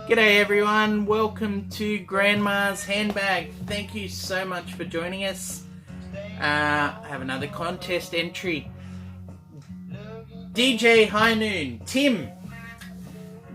G'day everyone, welcome to Grandma's Handbag. Thank you so much for joining us. I have another contest entry. DJ Highnoon, Tim.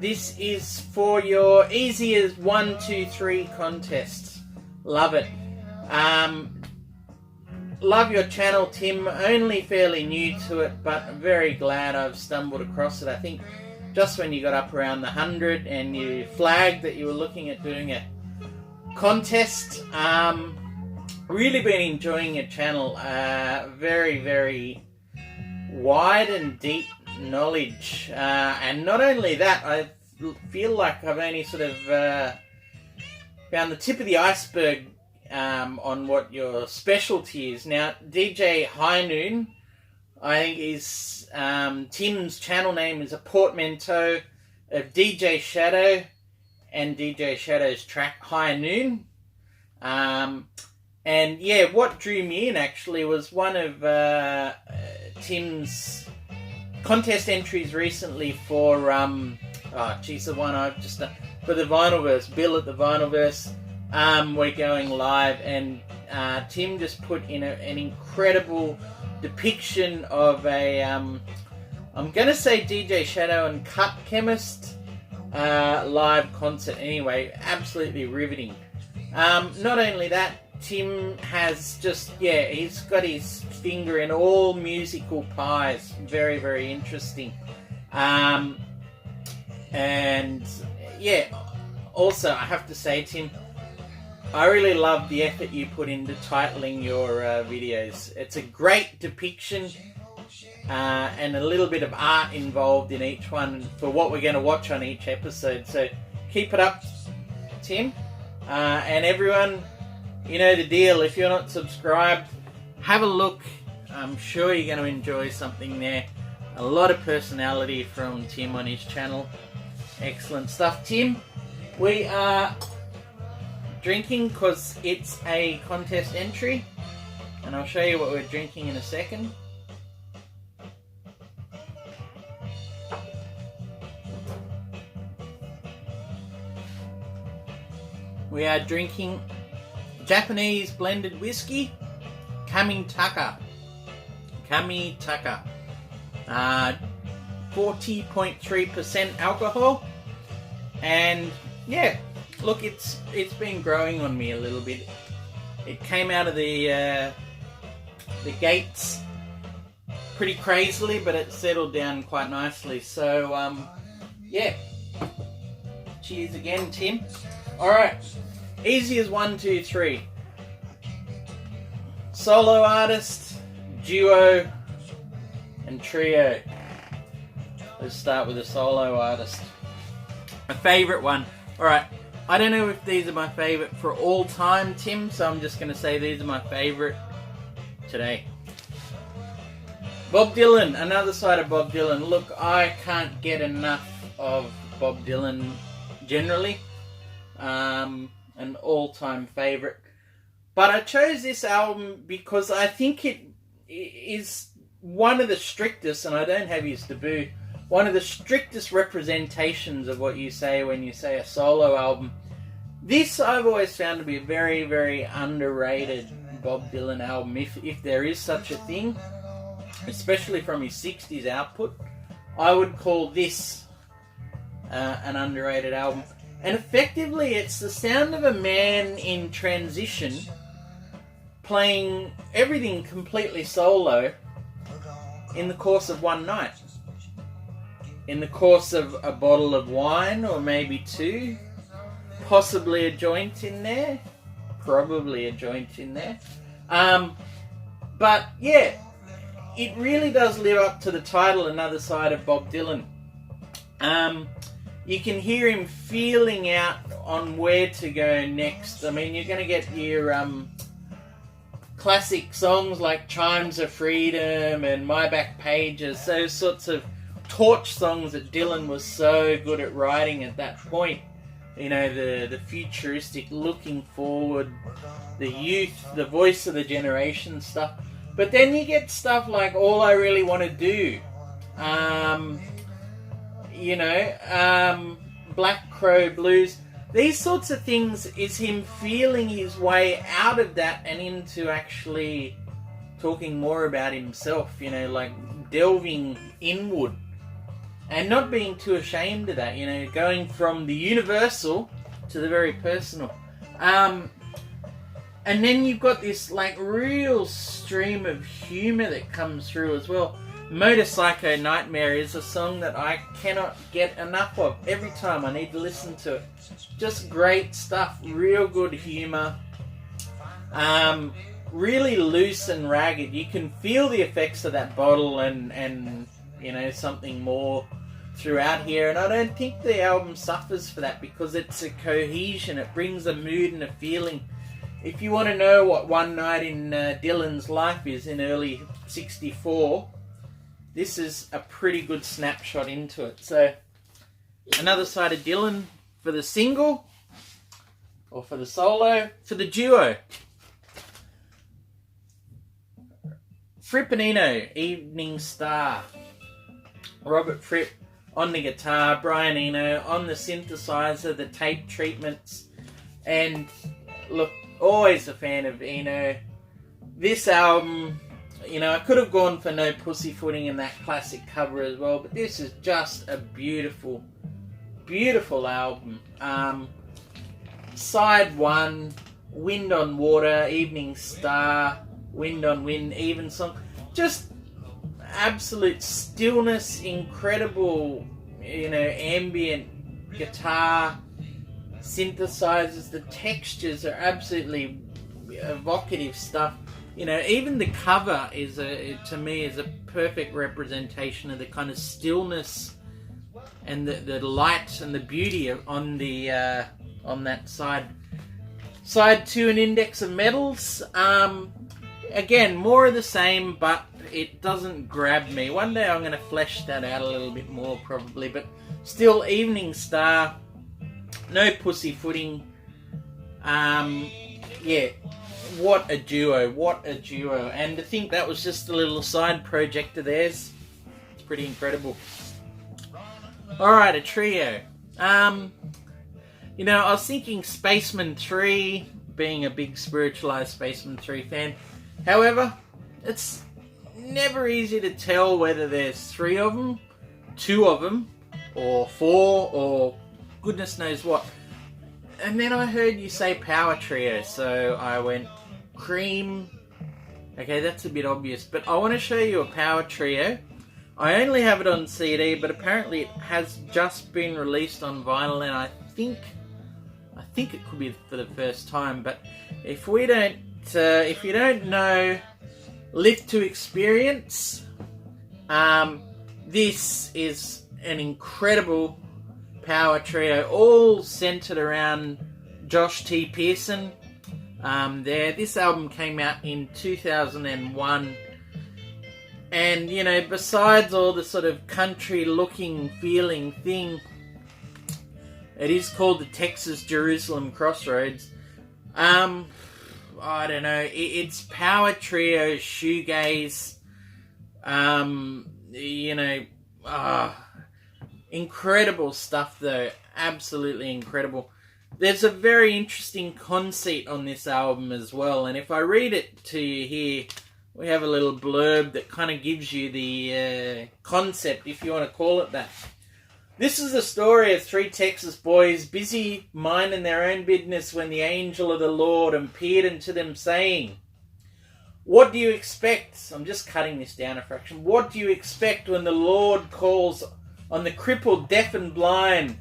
This is for your easy as 1, 2, 3 contest. Love it. Love your channel, Tim. Only fairly new to it, but I'm very glad I've stumbled across it. I think just when you got up around the 100 and you flagged that you were looking at doing a contest. Really been enjoying your channel. Very, very wide and deep knowledge. And not only that, I feel like I've only sort of found the tip of the iceberg on what your specialty is. Now, DJ Highnoon, I think is Tim's channel name is a portmanteau of DJ Shadow and DJ Shadow's track Highnoon. And yeah, what drew me in actually was one of Tim's contest entries recently for the one I've just done for the Vinylverse, Bill at the Vinylverse. We're going live, and Tim just put in an incredible depiction of a I'm gonna say DJ Shadow and Cut Chemist live concert. Anyway, absolutely riveting. Not only that, Tim has just, he's got his finger in all musical pies. Very, very interesting. And yeah, also I have to say, Tim, I really love the effort you put into titling your videos. It's a great depiction and a little bit of art involved in each one for what we're going to watch on each episode. So keep it up, Tim. And everyone, you know the deal. If you're not subscribed, have a look. I'm sure you're going to enjoy something there. A lot of personality from Tim on his channel. Excellent stuff, Tim. We are drinking because it's a contest entry, and I'll show you what we're drinking in a second. We are drinking Japanese blended whiskey, Kamitaka. 40.3% alcohol, and yeah, look, it's been growing on me a little bit. It came out of the gates pretty crazily, but it settled down quite nicely. So yeah, cheers again, Tim. All right, easy as 1, 2, 3. Solo artist, duo, and trio. Let's start with a solo artist. My favourite one. All right. I don't know if these are my favourite for all time, Tim, so I'm just going to say these are my favourite today. Bob Dylan, another side of Bob Dylan. Look, I can't get enough of Bob Dylan generally. An all-time favourite. But I chose this album because I think it is one of the strictest, and I don't have his debut, one of the strictest representations of what you say when you say a solo album. This I've always found to be a very, very underrated Bob Dylan album, if there is such a thing, especially from his 60s output. I would call this an underrated album. And effectively, it's the sound of a man in transition playing everything completely solo in the course of one night. In the course of a bottle of wine, or maybe 2, possibly a joint in there, probably a joint in there. But yeah, it really does live up to the title, Another Side of Bob Dylan. You can hear him feeling out on where to go next. I mean, you're going to get your classic songs like Chimes of Freedom and My Back Pages, those sorts of torch songs that Dylan was so good at writing at that point. You know, the futuristic, looking forward, the youth, the voice of the generation stuff. But then you get stuff like All I Really Want to Do. Black Crow Blues. These sorts of things is him feeling his way out of that and into actually talking more about himself, you know, like delving inward and not being too ashamed of that, you know, going from the universal to the very personal. And then you've got this like real stream of humour that comes through as well. Motorcycle Nightmare is a song that I cannot get enough of. Every time I need to listen to it. Just great stuff, real good humour. Really loose and ragged. You can feel the effects of that bottle and you know, something more throughout here. And I don't think the album suffers for that because it's a cohesion. It brings a mood and a feeling. If you want to know what One Night in Dylan's life is in early 64, this is a pretty good snapshot into it. So, another side of Dylan for the single, or for the solo, for the duo. Fripp and Eno, Evening Star. Robert Fripp on the guitar, Brian Eno on the synthesizer, the tape treatments. And look, always a fan of Eno. This album, you know, I could have gone for No Pussyfooting and that classic cover as well, but this is just a beautiful, beautiful album. Side 1, Wind on Water, Evening Star, Wind on Wind, Evensong. Just absolute stillness, incredible, you know, ambient guitar, synthesizers. The textures are absolutely evocative stuff. You know, even the cover is to me is a perfect representation of the kind of stillness and the light and the beauty on the on that side. Side 2, An Index of Metals. Again, more of the same, but it doesn't grab me. One day I'm going to flesh that out a little bit more probably, but still, Evening Star, No Pussyfooting. Yeah, what a duo, what a duo. And to think that was just a little side project of theirs, it's pretty incredible. Alright, a trio. You know, I was thinking Spaceman 3, being a big Spiritualized Spaceman 3 fan. However, it's never easy to tell whether there's 3 of them, 2 of them, or 4, or goodness knows what. And then I heard you say Power Trio, so I went Cream. Okay, that's a bit obvious, but I want to show you a Power Trio. I only have it on CD, but apparently it has just been released on vinyl, and I think it could be for the first time. But if we don't, if you don't know Lift to Experience, this is an incredible power trio, all centered around Josh T Pierson. This album came out in 2001, and you know, besides all the sort of country looking feeling thing, it is called the Texas Jerusalem Crossroads. I don't know, it's power trio, shoegaze, you know, incredible stuff though, absolutely incredible. There's a very interesting conceit on this album as well, and if I read it to you here, we have a little blurb that kind of gives you the concept, if you want to call it that. This is the story of 3 Texas boys busy minding their own business when the angel of the Lord appeared unto them, saying, "What do you expect?" I'm just cutting this down a fraction. "What do you expect when the Lord calls on the crippled, deaf and blind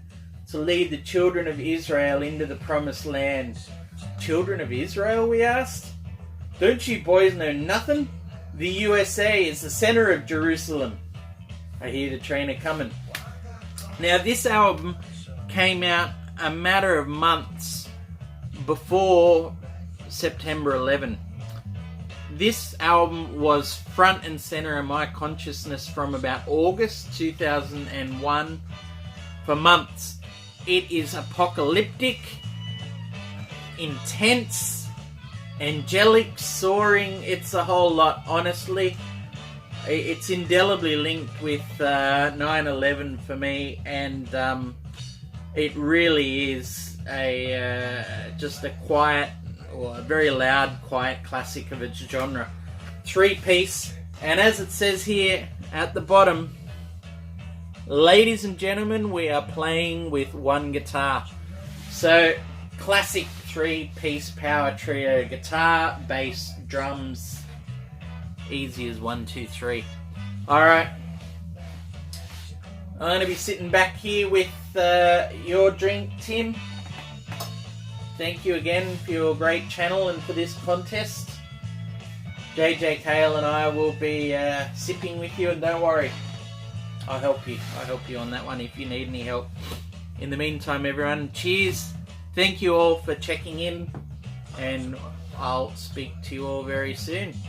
to lead the children of Israel into the promised land?" Children of Israel, we asked? Don't you boys know nothing? The USA is the center of Jerusalem. I hear the train coming. Now, this album came out a matter of months before September 11. This album was front and center in my consciousness from about August 2001 for months. It is apocalyptic, intense, angelic, soaring. It's a whole lot, honestly. It's indelibly linked with 9/11 for me, and It really is just a quiet, or a very loud, quiet classic of its genre. 3-piece, and as it says here at the bottom, ladies and gentlemen, we are playing with one guitar. So, classic 3-piece power trio: guitar, bass, drums. Easy as 1, 2, 3. Alright. I'm going to be sitting back here with your drink, Tim. Thank you again for your great channel and for this contest. JJ Kale and I will be sipping with you, and don't worry, I'll help you. I'll help you on that one if you need any help. In the meantime, everyone, cheers. Thank you all for checking in, and I'll speak to you all very soon.